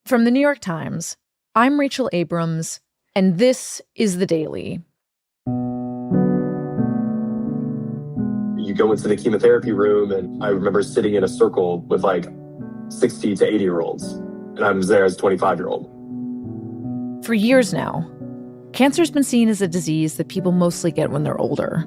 From the New York Times, I'm Rachel Abrams, and this is The Daily. You go into the chemotherapy room, and I remember sitting in a circle with like 60 to 80-year-olds, and I was there as a 25-year-old. For years now, cancer's been seen as a disease that people mostly get when they're older.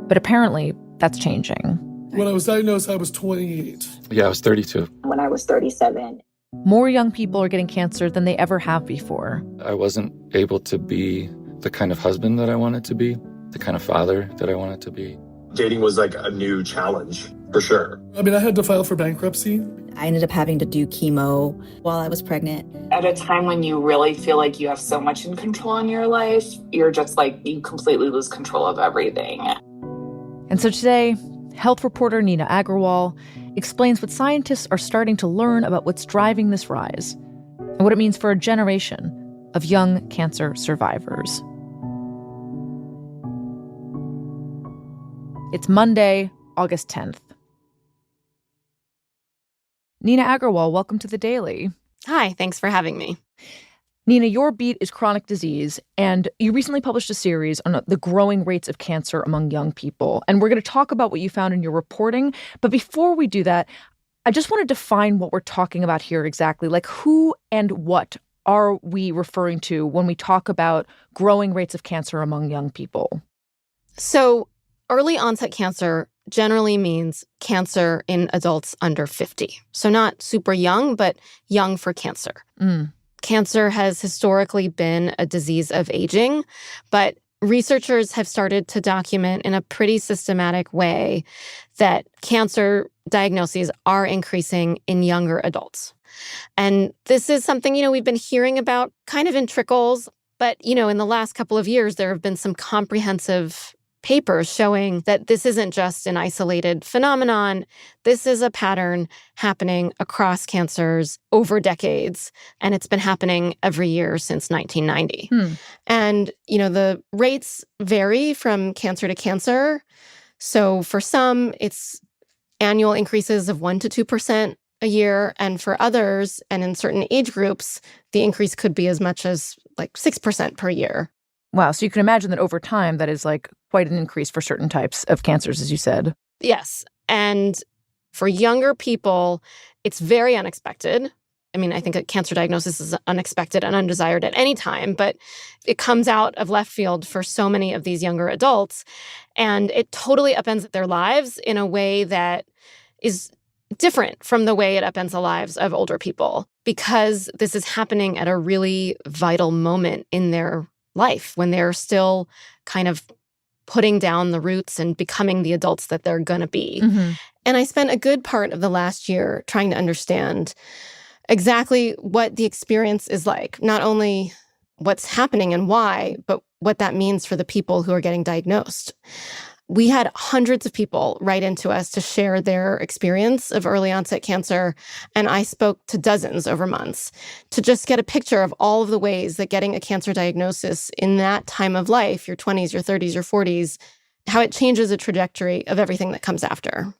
But apparently, that's changing. When I was diagnosed, I was 28. Yeah, I was 32. When I was 37. More young people are getting cancer than they ever have before. I wasn't able to be the kind of husband that I wanted to be, the kind of father that I wanted to be. Dating was like a new challenge, for sure. I mean, I had to file for bankruptcy. I ended up having to do chemo while I was pregnant. At a time when you really feel like you have so much in control in your life, you're just like, you completely lose control of everything. And so today, health reporter Nina Agrawal explains what scientists are starting to learn about what's driving this rise and what it means for a generation of young cancer survivors. It's Monday, August 10th. Nina Agrawal, welcome to The Daily. Hi, thanks for having me. Nina, your beat is chronic disease, and you recently published a series on the growing rates of cancer among young people. And we're going to talk about what you found in your reporting. But before we do that, I just want to define what we're talking about here exactly. Like, who and what are we referring to when we talk about growing rates of cancer among young people? So early onset cancer generally means cancer in adults under 50. So not super young, but young for cancer. Cancer has historically been a disease of aging, but researchers have started to document in a pretty systematic way that cancer diagnoses are increasing in younger adults. And this is something, we've been hearing about kind of in trickles, but, in the last couple of years, there have been some comprehensive papers showing that this isn't just an isolated phenomenon. This is a pattern happening across cancers over decades, and it's been happening every year since 1990. And, the rates vary from cancer to cancer. So for some, it's annual increases of 1% to 2% a year, and for others, and in certain age groups, the increase could be as much as like 6% per year. Wow. So you can imagine that over time, that is like quite an increase for certain types of cancers, as you said. Yes. And for younger people, it's very unexpected. I mean, I think a cancer diagnosis is unexpected and undesired at any time, but it comes out of left field for so many of these younger adults. And it totally upends their lives in a way that is different from the way it upends the lives of older people, because this is happening at a really vital moment in their life when they're still kind of putting down the roots and becoming the adults that they're going to be. And I spent a good part of the last year trying to understand exactly what the experience is like, not only what's happening and why, but what that means for the people who are getting diagnosed. We had hundreds of people write into us to share their experience of early onset cancer, and I spoke to dozens over months to just get a picture of all of the ways that getting a cancer diagnosis in that time of life, your 20s, your 30s, your 40s, how it changes the trajectory of everything that comes after.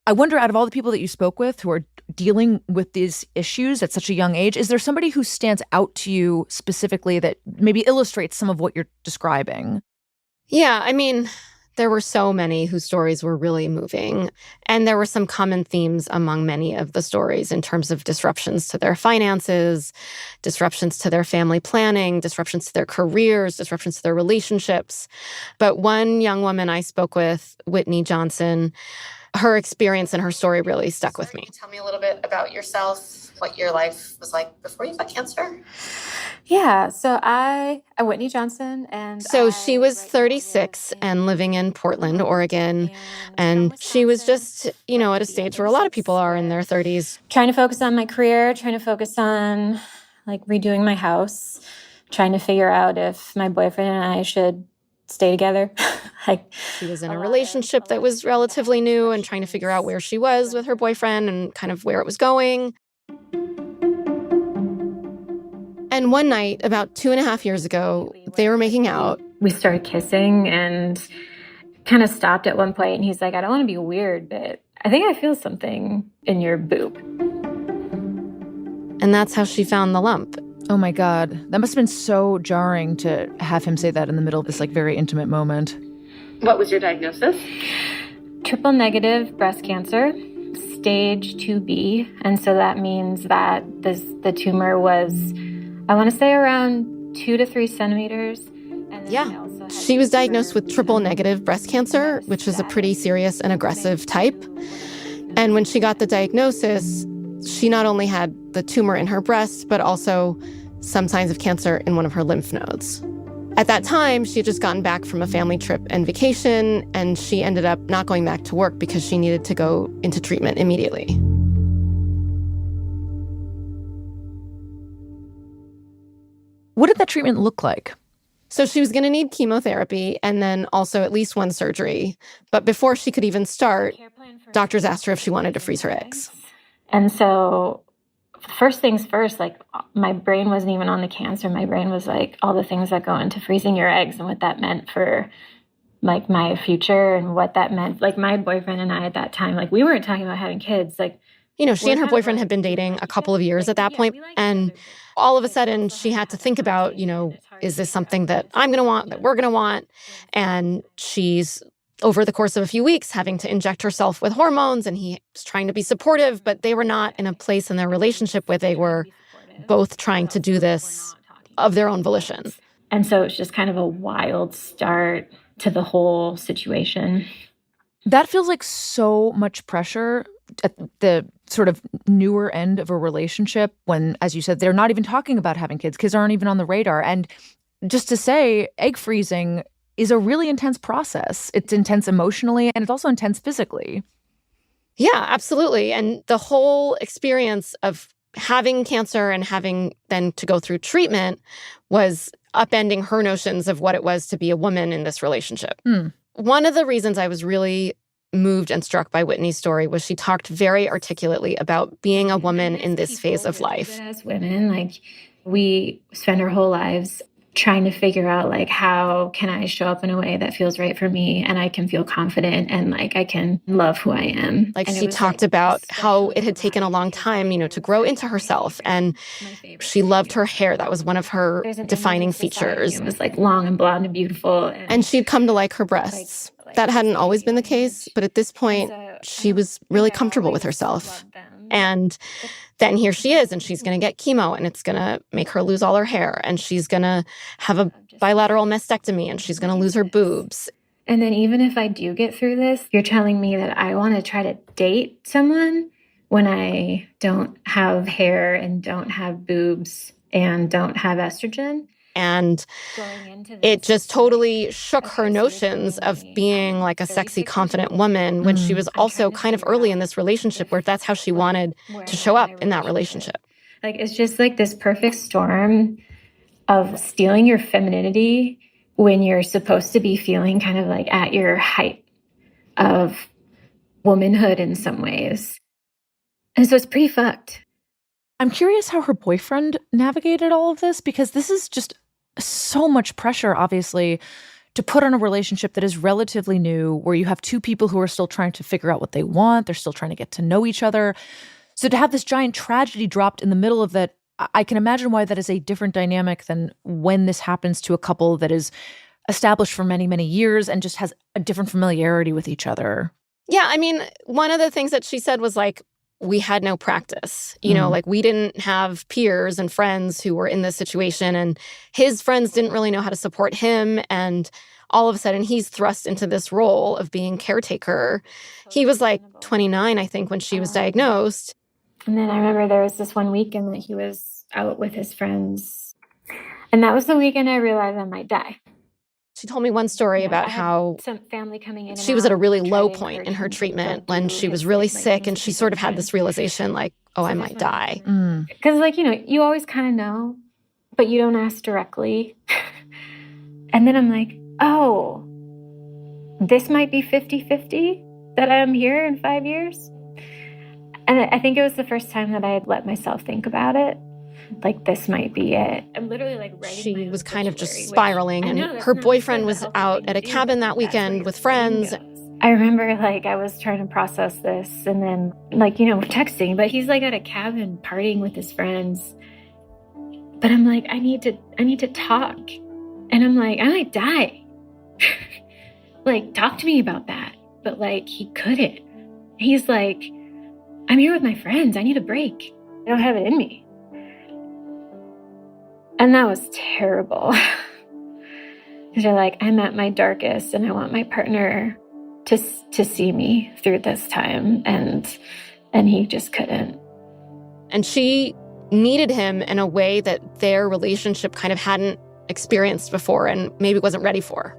I wonder, out of all the people that you spoke with who are dealing with these issues at such a young age, is there somebody who stands out to you specifically that maybe illustrates some of what you're describing? Yeah, I mean, there were so many whose stories were really moving. And there were some common themes among many of the stories in terms of disruptions to their finances, disruptions to their family planning, disruptions to their careers, disruptions to their relationships. But one young woman I spoke with, Whitney Johnson, her experience and her story really stuck with me. Tell me a little bit about yourself, what your life was like before you got cancer. Yeah, so I'm Whitney Johnson, and she was 36 and living in Portland, Oregon, and she was just, at a stage where a lot of people are in their 30s. Trying to focus on my career, trying to focus on, redoing my house, trying to figure out if my boyfriend and I should stay together. She was in a relationship that was relatively new and trying to figure out where she was with her boyfriend and kind of where it was going. And one night, about 2.5 years ago, they were making out. We started kissing and kind of stopped at one point. And he's like, I don't want to be weird, but I think I feel something in your boob. And that's how she found the lump. Oh my God. That must have been so jarring to have him say that in the middle of this like very intimate moment. What was your diagnosis? Triple negative breast cancer, stage 2B. And so that means that the tumor was, I want to say, around 2 to 3 centimeters. Yeah. She was diagnosed with triple negative breast cancer, which is a pretty serious and aggressive type. And when she got the diagnosis, she not only had the tumor in her breast, but also some signs of cancer in one of her lymph nodes. At that time, she had just gotten back from a family trip and vacation, and she ended up not going back to work because she needed to go into treatment immediately. What did that treatment look like? So she was going to need chemotherapy and then also at least one surgery. But before she could even start, doctors asked her if she wanted to freeze her eggs. And so first things first, like my brain wasn't even on the cancer. My brain was like all the things that go into freezing your eggs and what that meant for like my future and what that meant. Like my boyfriend and I at that time, like we weren't talking about having kids. Like, you know, she and her boyfriend had been dating a couple of years at that point. And all of a sudden she had to think about, you know, is this something that I'm going to want, that we're going to want? And she's, over the course of a few weeks, having to inject herself with hormones, and he was trying to be supportive, but they were not in a place in their relationship where they were both trying to do this of their own volition. And so it's just kind of a wild start to the whole situation. That feels like so much pressure at the sort of newer end of a relationship when, as you said, they're not even talking about having kids. Kids aren't even on the radar. And just to say, egg freezing is a really intense process. It's intense emotionally, and it's also intense physically. Yeah, absolutely. And the whole experience of having cancer and having then to go through treatment was upending her notions of what it was to be a woman in this relationship. One of the reasons I was really moved and struck by Whitney's story was she talked very articulately about being a woman in this phase of life. As women, like we spend our whole lives trying to figure out like how can I show up in a way that feels right for me and I can feel confident and like I can love who I am. Like she talked about how it had taken a long time, you know, to grow into herself, and she loved her hair. That was one of her defining features. It was like long and blonde and beautiful. And she'd come to like her breasts. That hadn't always been the case, but at this point, she was really comfortable with herself. And then here she is, and she's going to get chemo, and it's going to make her lose all her hair, and she's going to have a bilateral mastectomy, and she's going to lose her boobs. And then even if I do get through this, you're telling me that I want to try to date someone when I don't have hair and don't have boobs and don't have estrogen? And it just totally shook her notions of being like a sexy, confident woman when she was also kind of early in this relationship where that's how she wanted to show up in that relationship. Like, it's just like this perfect storm of stealing your femininity when you're supposed to be feeling kind of like at your height of womanhood in some ways. And so it's pretty fucked. I'm curious how her boyfriend navigated all of this, because this is just so much pressure, obviously, to put on a relationship that is relatively new, where you have two people who are still trying to figure out what they want. They're still trying to get to know each other. So to have this giant tragedy dropped in the middle of that, I can imagine why that is a different dynamic than when this happens to a couple that is established for many, many years and just has a different familiarity with each other. Yeah, I mean, one of the things that she said was like, we had no practice, you know, like we didn't have peers and friends who were in this situation, and his friends didn't really know how to support him. And all of a sudden he's thrust into this role of being caretaker. He was like 29, I think, when she was diagnosed. And then I remember there was this one weekend that he was out with his friends. And that was the weekend I realized I might die. She told me one story about how some family coming in. She was at a really low point in her treatment when she was really sick, and she sort of had this realization like, oh, I might die. Because, like, you know, you always kind of know, but you don't ask directly. And then I'm like, oh, this might be 50-50 that I'm here in 5 years. And I think it was the first time that I had let myself think about it. Like, this might be it. I'm literally like writing. She was kind of just spiraling, and her boyfriend was out at a cabin that weekend with friends. I remember I was trying to process this and then texting, but he's at a cabin partying with his friends. But I'm I need to talk. And I'm I might die. Talk to me about that. But he couldn't. He's I'm here with my friends. I need a break. I don't have it in me. And that was terrible. Because you're I'm at my darkest and I want my partner to see me through this time. And he just couldn't. And she needed him in a way that their relationship kind of hadn't experienced before and maybe wasn't ready for.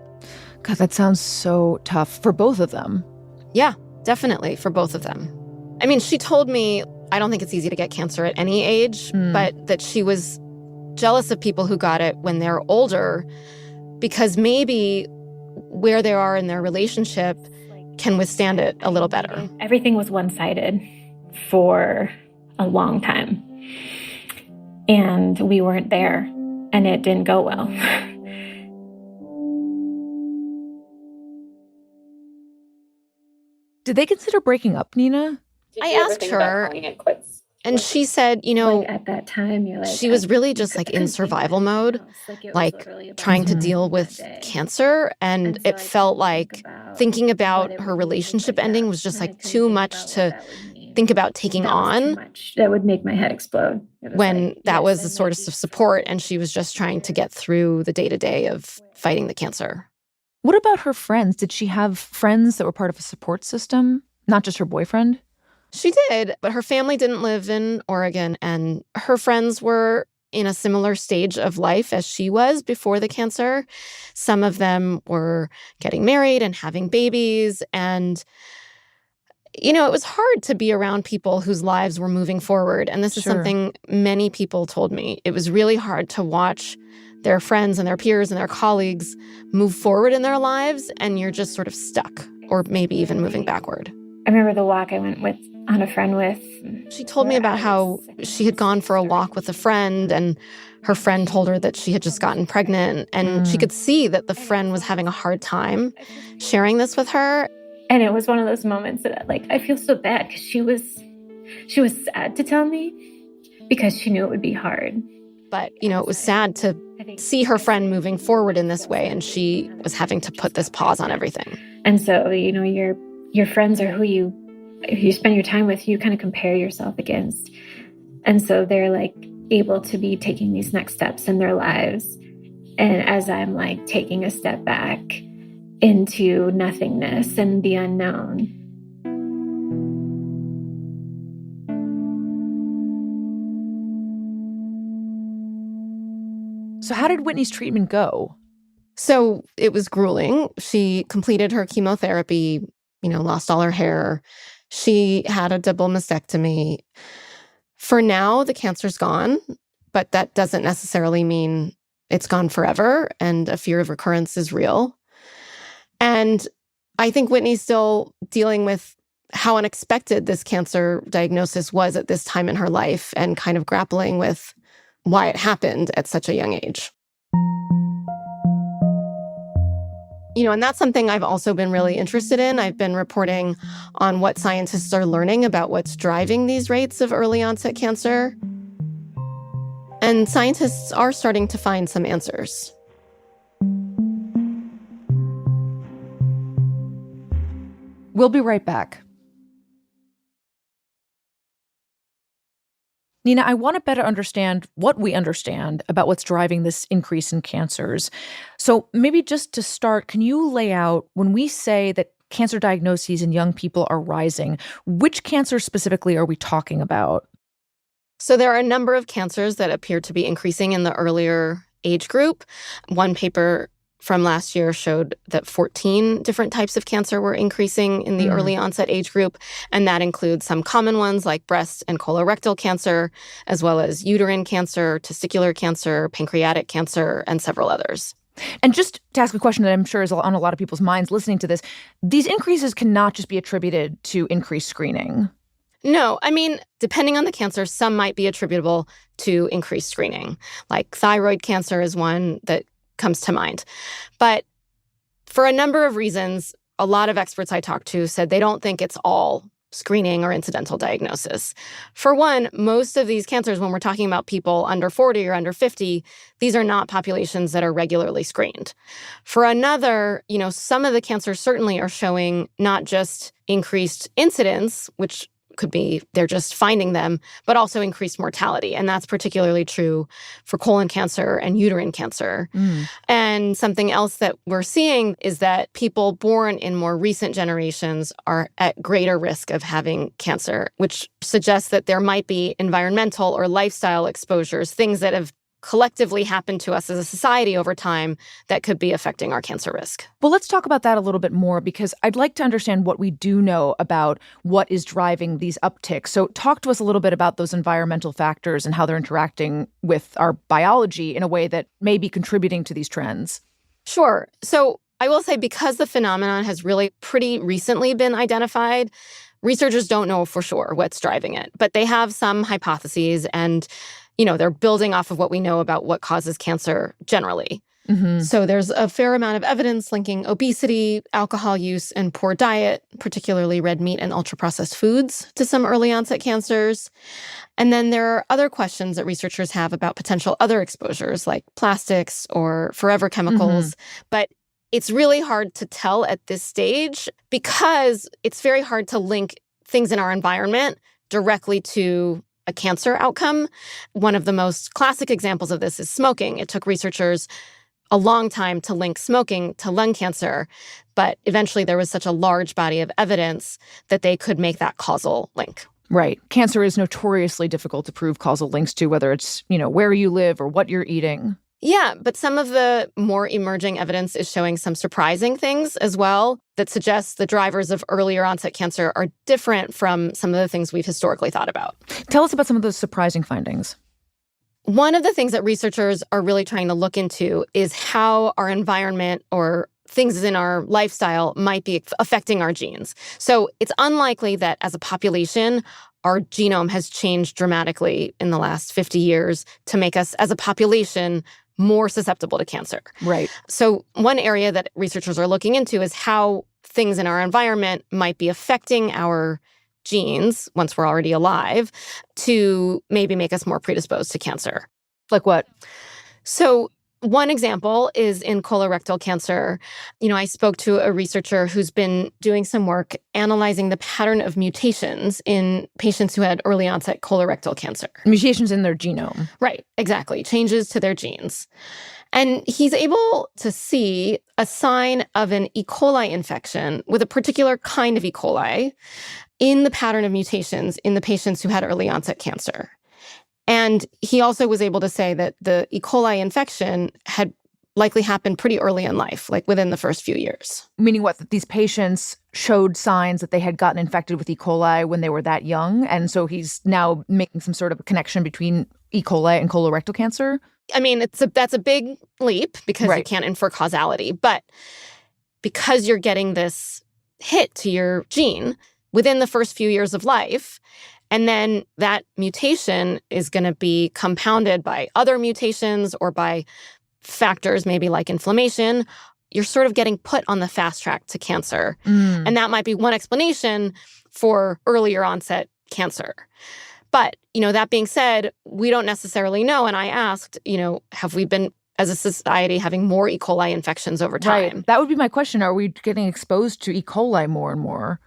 God, that sounds so tough for both of them. Yeah, definitely for both of them. I mean, she told me, I don't think it's easy to get cancer at any age, but that she was jealous of people who got it when they're older because maybe where they are in their relationship can withstand it a little better. Everything was one-sided for a long time. And we weren't there, and it didn't go well. Did they consider breaking up, Nina? I asked her, and she said, at that time, you're she was really just in survival mode, trying to deal with cancer. And it felt like thinking about her relationship ending was just too much to think about taking on. That would make my head explode. When that was a source of support, and she was just trying to get through the day-to-day of fighting the cancer. What about her friends? Did she have friends that were part of a support system, not just her boyfriend? She did, but her family didn't live in Oregon, and her friends were in a similar stage of life as she was before the cancer. Some of them were getting married and having babies, and it was hard to be around people whose lives were moving forward. And this is something many people told me. It was really hard to watch their friends and their peers and their colleagues move forward in their lives, and you're just sort of stuck, or maybe even moving backward. I remember the walk I went on a friend with. She told me about how she had gone for a walk with a friend, and her friend told her that she had just gotten pregnant, and she could see that the friend was having a hard time sharing this with her. And it was one of those moments that I feel so bad because she was sad to tell me because she knew it would be hard. But, it was sad to see her friend moving forward in this way, and she was having to put this pause on everything. And so, your friends are who you spend your time with, you kind of compare yourself against. And so they're able to be taking these next steps in their lives. And as I'm taking a step back into nothingness and the unknown. So how did Whitney's treatment go? So it was grueling. She completed her chemotherapy, lost all her hair. She had a double mastectomy. For now, the cancer's gone, but that doesn't necessarily mean it's gone forever, and a fear of recurrence is real. And I think Whitney's still dealing with how unexpected this cancer diagnosis was at this time in her life and kind of grappling with why it happened at such a young age. And that's something I've also been really interested in. I've been reporting on what scientists are learning about what's driving these rates of early onset cancer. And scientists are starting to find some answers. We'll be right back. Nina, I want to better understand what we understand about what's driving this increase in cancers. So maybe just to start, can you lay out, when we say that cancer diagnoses in young people are rising, which cancers specifically are we talking about? So there are a number of cancers that appear to be increasing in the earlier age group. One paper from last year showed that 14 different types of cancer were increasing in the early onset age group. And that includes some common ones like breast and colorectal cancer, as well as uterine cancer, testicular cancer, pancreatic cancer, and several others. And just to ask a question that I'm sure is on a lot of people's minds listening to this, these increases cannot just be attributed to increased screening. No, I mean, depending on the cancer, some might be attributable to increased screening. Like thyroid cancer is one that comes to mind. But for a number of reasons, a lot of experts I talked to said they don't think it's all screening or incidental diagnosis. For one, most of these cancers, when we're talking about people under 40 or under 50, these are not populations that are regularly screened. For another, some of the cancers certainly are showing not just increased incidence, which could be they're just finding them, but also increased mortality. And that's particularly true for colon cancer and uterine cancer. And something else that we're seeing is that people born in more recent generations are at greater risk of having cancer, which suggests that there might be environmental or lifestyle exposures, things that have collectively happened to us as a society over time that could be affecting our cancer risk. Well, let's talk about that a little bit more, because I'd like to understand what we do know about what is driving these upticks. So talk to us a little bit about those environmental factors and how they're interacting with our biology in a way that may be contributing to these trends. Sure. So I will say, because the phenomenon has really pretty recently been identified, researchers don't know for sure what's driving it, but they have some hypotheses, and they're building off of what we know about what causes cancer generally. So there's a fair amount of evidence linking obesity, alcohol use, and poor diet, particularly red meat and ultra-processed foods, to some early onset cancers. And then there are other questions that researchers have about potential other exposures like plastics or forever chemicals. But it's really hard to tell at this stage, because it's very hard to link things in our environment directly to a cancer outcome. One of the most classic examples of this is smoking. It took researchers a long time to link smoking to lung cancer, but eventually there was such a large body of evidence that they could make that causal link. Right. Cancer is notoriously difficult to prove causal links to, whether it's, where you live or what you're eating. Yeah, but some of the more emerging evidence is showing some surprising things as well that suggests the drivers of earlier onset cancer are different from some of the things we've historically thought about. Tell us about some of those surprising findings. One of the things that researchers are really trying to look into is how our environment or things in our lifestyle might be affecting our genes. So it's unlikely that as a population, our genome has changed dramatically in the last 50 years to make us as a population more susceptible to cancer. Right. So one area that researchers are looking into is how things in our environment might be affecting our genes once we're already alive to maybe make us more predisposed to cancer. Like what? So one example is in colorectal cancer. I spoke to a researcher who's been doing some work analyzing the pattern of mutations in patients who had early onset colorectal cancer. Mutations in their genome. Right, exactly. Changes to their genes. And he's able to see a sign of an E. coli infection with a particular kind of E. coli in the pattern of mutations in the patients who had early onset cancer. And he also was able to say that the E. coli infection had likely happened pretty early in life, like within the first few years. Meaning what? That these patients showed signs that they had gotten infected with E. coli when they were that young? And so he's now making some sort of a connection between E. coli and colorectal cancer? I mean, that's a big leap because you can't infer causality. But because you're getting this hit to your gene within the first few years of life, and then that mutation is going to be compounded by other mutations or by factors maybe like inflammation, you're sort of getting put on the fast track to cancer. And that might be one explanation for earlier onset cancer. But, that being said, we don't necessarily know. And I asked, have we been, as a society, having more E. coli infections over time? Right. That would be my question. Are we getting exposed to E. coli more and more?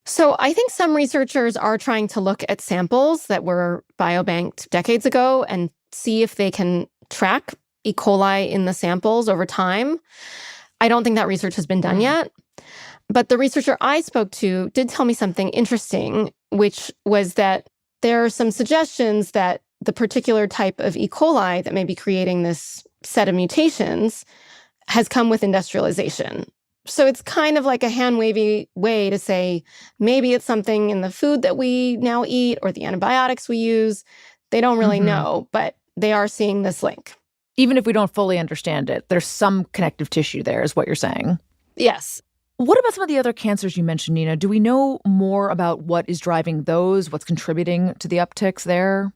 So I think some researchers are trying to look at samples that were biobanked decades ago and see if they can track E. coli in the samples over time. I don't think that research has been done yet. But the researcher I spoke to did tell me something interesting, which was that there are some suggestions that the particular type of E. coli that may be creating this set of mutations has come with industrialization. So it's kind of like a hand-wavy way to say maybe it's something in the food that we now eat or the antibiotics we use. They don't really know, but they are seeing this link. Even if we don't fully understand it, there's some connective tissue there, is what you're saying. Yes. What about some of the other cancers you mentioned, Nina? Do we know more about what is driving those, what's contributing to the upticks there?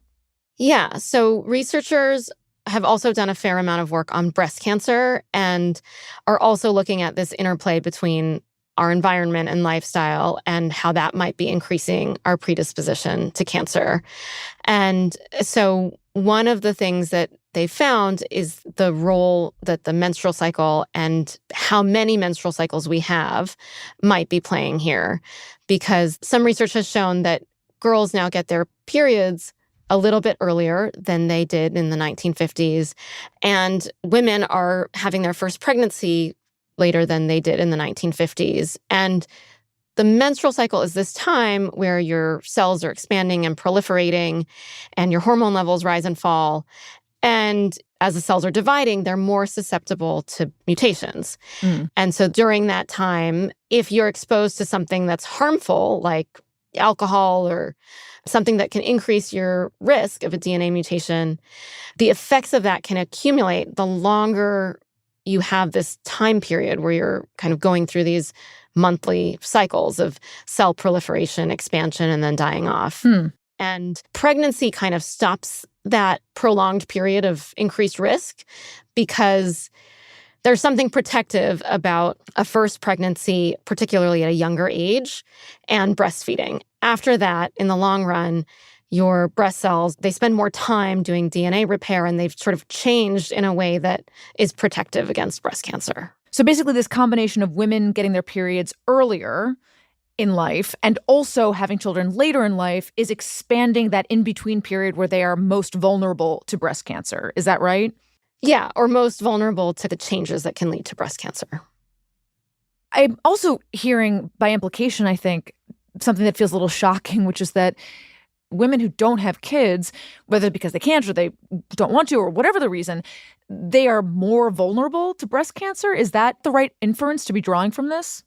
Yeah. So researchers have also done a fair amount of work on breast cancer and are also looking at this interplay between our environment and lifestyle and how that might be increasing our predisposition to cancer. And so one of the things that they found is the role that the menstrual cycle and how many menstrual cycles we have might be playing here. Because some research has shown that girls now get their periods a little bit earlier than they did in the 1950s. And women are having their first pregnancy later than they did in the 1950s. And the menstrual cycle is this time where your cells are expanding and proliferating and your hormone levels rise and fall. And as the cells are dividing, they're more susceptible to mutations. And so during that time, if you're exposed to something that's harmful, like alcohol or something that can increase your risk of a DNA mutation, the effects of that can accumulate the longer you have this time period where you're kind of going through these monthly cycles of cell proliferation, expansion, and then dying off. And pregnancy kind of stops that prolonged period of increased risk because there's something protective about a first pregnancy, particularly at a younger age, and breastfeeding. After that, in the long run, your breast cells, they spend more time doing DNA repair, and they've sort of changed in a way that is protective against breast cancer. So basically this combination of women getting their periods earlier in life and also having children later in life is expanding that in-between period where they are most vulnerable to breast cancer. Is that right? Yeah, or most vulnerable to the changes that can lead to breast cancer. I'm also hearing, by implication, I think, something that feels a little shocking, which is that women who don't have kids, whether because they can't or they don't want to or whatever the reason, they are more vulnerable to breast cancer. Is that the right inference to be drawing from this?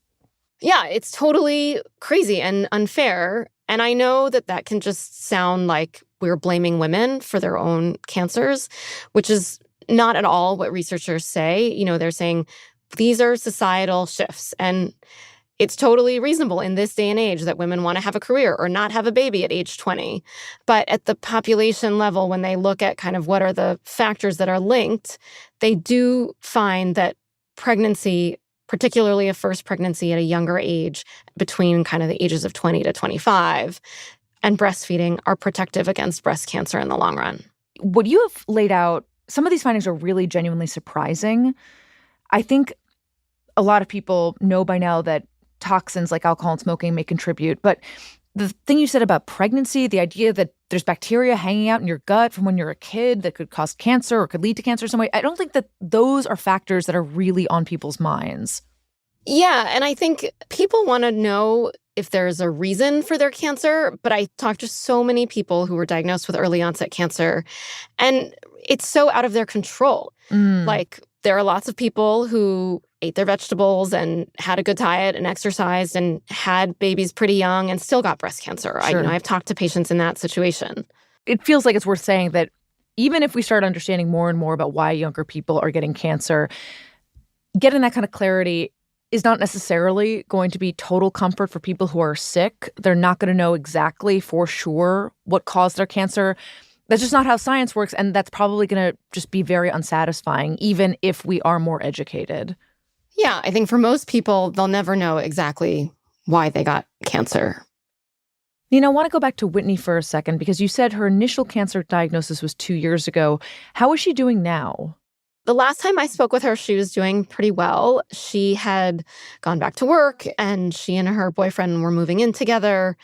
Yeah, it's totally crazy and unfair. And I know that that can just sound like we're blaming women for their own cancers, which is not at all what researchers say. You know, they're saying these are societal shifts. And it's totally reasonable in this day and age that women want to have a career or not have a baby at age 20. But at the population level, when they look at kind of what are the factors that are linked, they do find that pregnancy, particularly a first pregnancy at a younger age, between kind of the ages of 20 to 25, and breastfeeding are protective against breast cancer in the long run. What you have laid out, some of these findings are really genuinely surprising. I think a lot of people know by now that toxins like alcohol and smoking may contribute. But the thing you said about pregnancy, the idea that there's bacteria hanging out in your gut from when you're a kid that could cause cancer or could lead to cancer in some way, I don't think that those are factors that are really on people's minds. Yeah, and I think people want to know if there's a reason for their cancer, but I talked to so many people who were diagnosed with early onset cancer, and it's so out of their control. Like, there are lots of people who ate their vegetables and had a good diet and exercised and had babies pretty young and still got breast cancer. Sure. I've talked to patients in that situation. It feels like it's worth saying that even if we start understanding more and more about why younger people are getting cancer, getting that kind of clarity is not necessarily going to be total comfort for people who are sick. They're not going to know exactly for sure what caused their cancer. That's just not how science works, and that's probably going to just be very unsatisfying, even if we are more educated. Yeah, I think for most people, they'll never know exactly why they got cancer. You know, I want to go back to Whitney for a second, because you said her initial cancer diagnosis was 2 years ago. How is she doing now? The last time I spoke with her, she was doing pretty well. She had gone back to work, and she and her boyfriend were moving in together,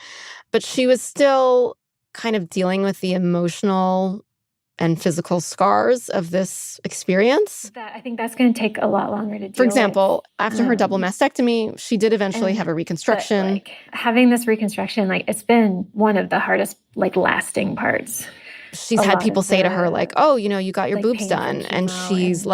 but she was still kind of dealing with the emotional and physical scars of this experience. I think that's going to take a lot longer to deal For example, with. after her double mastectomy, she did eventually have a reconstruction. But, having this reconstruction, it's been one of the hardest, lasting parts. She's had people say to her, oh, you got your boobs done. And she's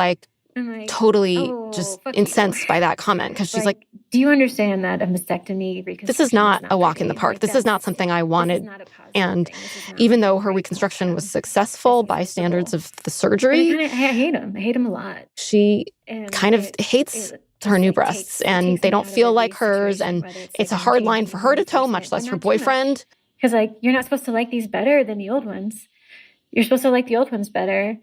totally just incensed by that comment, because she's like, do you understand that a mastectomy reconstruction this is not a walk in the park. This is not something I wanted. And even though her reconstruction was successful by standards of the surgery, I hate him. I hate him a lot. She kind of hates her new breasts, and they don't feel like hers. And it's a hard line for her to toe, much less her boyfriend. Because you're not supposed to like these better than the old ones. You're supposed to like the old ones better.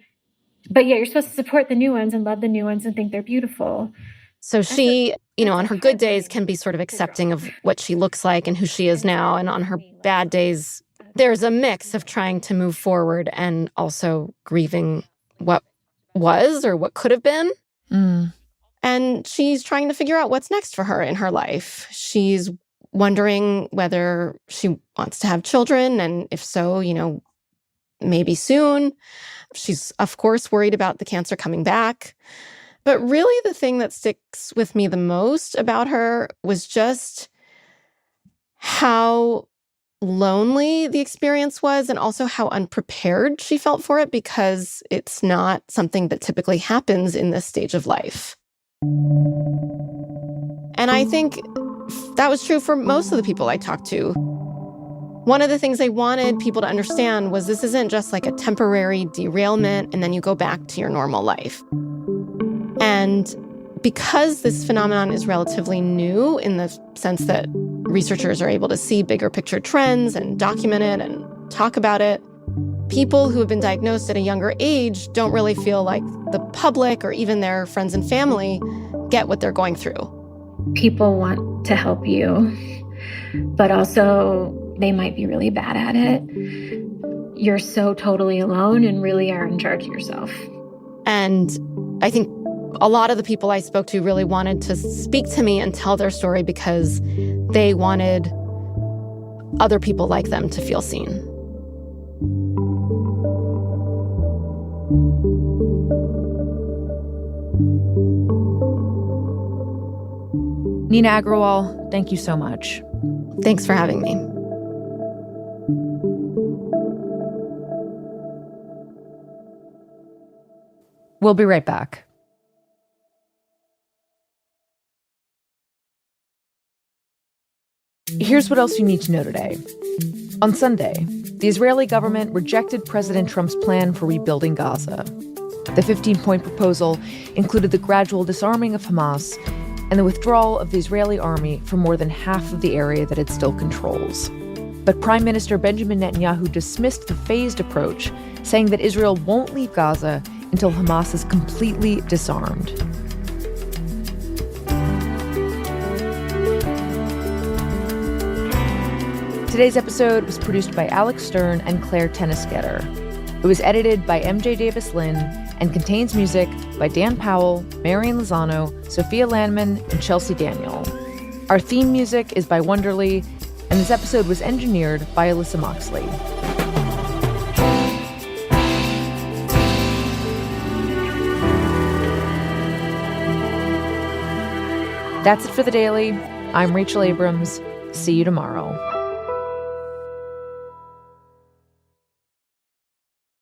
But yeah, you're supposed to support the new ones and love the new ones and think they're beautiful. So she, on her good days can be sort of accepting of what she looks like and who she is now. And on her bad days, there's a mix of trying to move forward and also grieving what was or what could have been. Mm. And she's trying to figure out what's next for her in her life. She's wondering whether she wants to have children, and if so, maybe soon. She's, of course, worried about the cancer coming back. But really, the thing that sticks with me the most about her was just how lonely the experience was, and also how unprepared she felt for it, because it's not something that typically happens in this stage of life. And I think that was true for most of the people I talked to. One of the things I wanted people to understand was this isn't just like a temporary derailment and then you go back to your normal life. And because this phenomenon is relatively new in the sense that researchers are able to see bigger picture trends and document it and talk about it, people who have been diagnosed at a younger age don't really feel like the public or even their friends and family get what they're going through. People want to help you, but also they might be really bad at it. You're so totally alone and really are in charge of yourself. And I think a lot of the people I spoke to really wanted to speak to me and tell their story because they wanted other people like them to feel seen. Nina Agrawal, thank you so much. Thanks for having me. We'll be right back. Here's what else you need to know today. On Sunday, the Israeli government rejected President Trump's plan for rebuilding Gaza. The 15-point proposal included the gradual disarming of Hamas and the withdrawal of the Israeli army from more than half of the area that it still controls. But Prime Minister Benjamin Netanyahu dismissed the phased approach, saying that Israel won't leave Gaza until Hamas is completely disarmed. Today's episode was produced by Alex Stern and Claire Tennisgetter. It was edited by MJ Davis Lynn and contains music by Dan Powell, Marian Lozano, Sophia Landman, and Chelsea Daniel. Our theme music is by Wonderly, and this episode was engineered by Alyssa Moxley. That's it for The Daily. I'm Rachel Abrams. See you tomorrow.